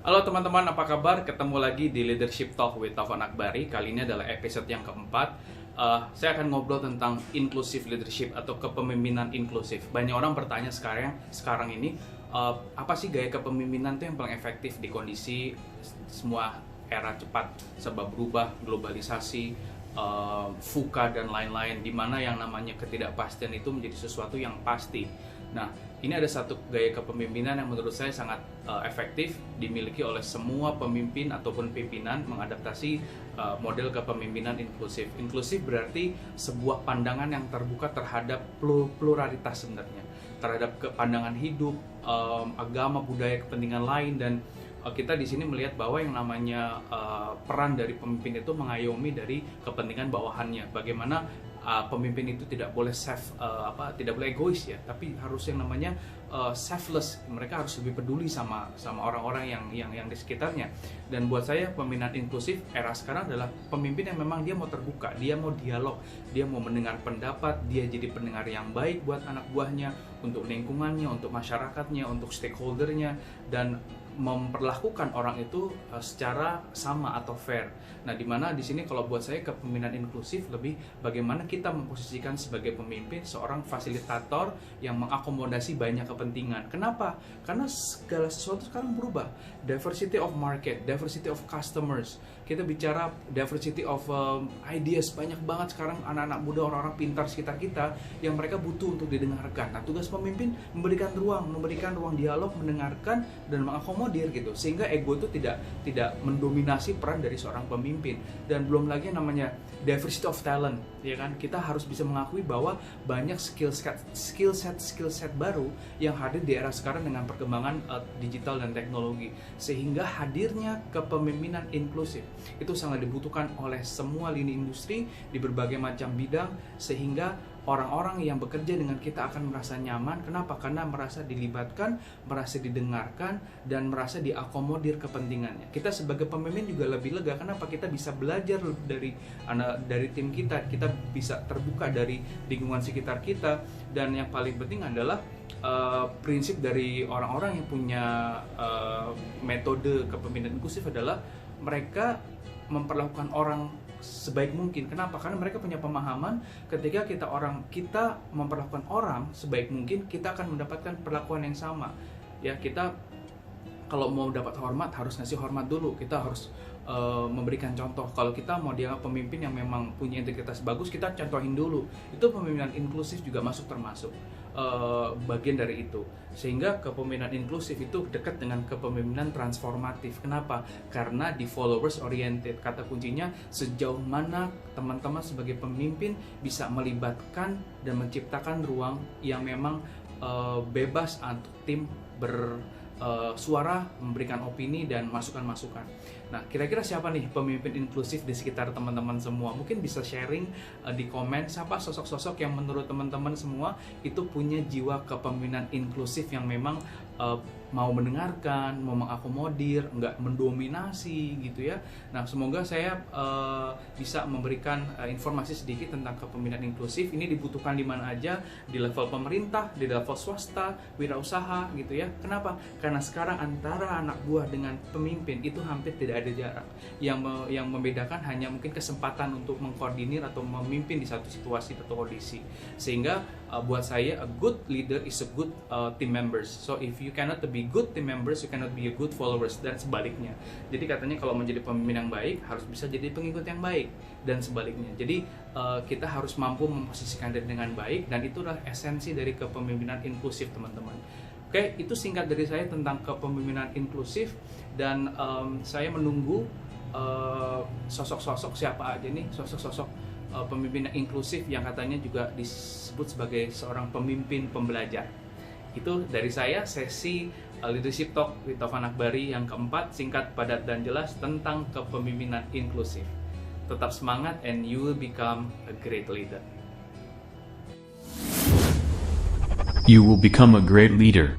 Halo teman-teman, apa kabar? Ketemu lagi di Leadership Talk with Taufan Akbari. Kali ini adalah episode yang keempat. Saya akan ngobrol tentang inclusive leadership atau kepemimpinan inklusif. Banyak orang bertanya sekarang ini, apa sih gaya kepemimpinan itu yang paling efektif di kondisi semua era cepat, serba berubah, globalisasi, VUCA dan lain-lain, di mana yang namanya ketidakpastian itu menjadi sesuatu yang pasti. Nah, ini ada satu gaya kepemimpinan yang menurut saya sangat efektif dimiliki oleh semua pemimpin ataupun pimpinan mengadaptasi model kepemimpinan inklusif. Inklusif berarti sebuah pandangan yang terbuka terhadap pluralitas sebenarnya, terhadap pandangan hidup, agama, budaya, kepentingan lain, dan kita di sini melihat bahwa yang namanya peran dari pemimpin itu mengayomi dari kepentingan bawahannya. Bagaimana pemimpin itu tidak boleh tidak boleh egois ya, tapi harus yang namanya selfless. Mereka harus lebih peduli sama orang-orang yang di sekitarnya. Dan buat saya pemimpinan inklusif era sekarang adalah pemimpin yang memang dia mau terbuka, dia mau dialog, dia mau mendengar pendapat, dia jadi pendengar yang baik buat anak buahnya, untuk lingkungannya, untuk masyarakatnya, untuk stakeholdernya, dan memperlakukan orang itu secara sama atau fair. Nah, dimana di sini kalau buat saya kepemimpinan inklusif lebih bagaimana kita memposisikan sebagai pemimpin seorang fasilitator yang mengakomodasi banyak kepentingan. Kenapa? Karena segala sesuatu sekarang berubah. Diversity of market, diversity of customers. Kita bicara diversity of ideas, banyak banget sekarang anak-anak muda, orang-orang pintar sekitar kita yang mereka butuh untuk didengarkan. Nah, tugas pemimpin memberikan ruang dialog, mendengarkan dan mengakomodir gitu, sehingga ego itu tidak mendominasi peran dari seorang pemimpin. Dan belum lagi yang namanya diversity of talent, ya kan? Kita harus bisa mengakui bahwa banyak skill set baru yang hadir di era sekarang dengan perkembangan digital dan teknologi, sehingga hadirnya kepemimpinan inklusif itu sangat dibutuhkan oleh semua lini industri di berbagai macam bidang, sehingga orang-orang yang bekerja dengan kita akan merasa nyaman. Kenapa? Karena merasa dilibatkan, merasa didengarkan, dan merasa diakomodir kepentingannya. Kita sebagai pemimpin juga lebih lega. Kenapa? Kita bisa belajar dari tim kita, kita bisa terbuka dari lingkungan sekitar kita, dan yang paling penting adalah prinsip dari orang-orang yang punya metode kepemimpinan inklusif adalah mereka memperlakukan orang sebaik mungkin. Kenapa? Karena mereka punya pemahaman ketika kita memperlakukan orang sebaik mungkin, kita akan mendapatkan perlakuan yang sama. Ya, kita kalau mau dapat hormat harus ngasih hormat dulu. Kita harus memberikan contoh. Kalau kita mau dianggap pemimpin yang memang punya integritas bagus, kita contohin dulu. Itu pemimpinan inklusif juga termasuk bagian dari itu. Sehingga kepemimpinan inklusif itu dekat dengan kepemimpinan transformatif. Kenapa? Karena di followers oriented. Kata kuncinya sejauh mana teman-teman sebagai pemimpin bisa melibatkan dan menciptakan ruang yang memang bebas untuk tim bersuara, memberikan opini dan masukan-masukan. Nah, kira-kira siapa nih pemimpin inklusif di sekitar teman-teman semua? Mungkin bisa sharing di komen siapa sosok-sosok yang menurut teman-teman semua itu punya jiwa kepemimpinan inklusif yang memang mau mendengarkan, mau mengakomodir, nggak mendominasi gitu ya. Nah, semoga saya bisa memberikan informasi sedikit tentang kepemimpinan inklusif. Ini dibutuhkan di mana aja, di level pemerintah, di level swasta, wirausaha gitu ya. Kenapa? Karena sekarang antara anak buah dengan pemimpin itu hampir tidak ada jarak. Yang membedakan hanya mungkin kesempatan untuk mengkoordinir atau memimpin di satu situasi atau kondisi. Sehingga buat saya a good leader is a good team members. So if you cannot be good team members, you cannot be a good followers, dan sebaliknya. Jadi katanya kalau menjadi pemimpin yang baik harus bisa jadi pengikut yang baik, dan sebaliknya. Jadi kita harus mampu memposisikan diri dengan baik, dan itulah esensi dari kepemimpinan inklusif, teman-teman. Oke, itu singkat dari saya tentang kepemimpinan inklusif, dan saya menunggu sosok-sosok siapa aja nih, sosok-sosok pemimpin yang inklusif yang katanya juga disebut sebagai seorang pemimpin pembelajar. Itu dari saya, sesi Leadership Talk with Taufan Akbari yang keempat, singkat, padat, dan jelas tentang kepemimpinan inklusif. Tetap semangat and you will become a great leader. You will become a great leader.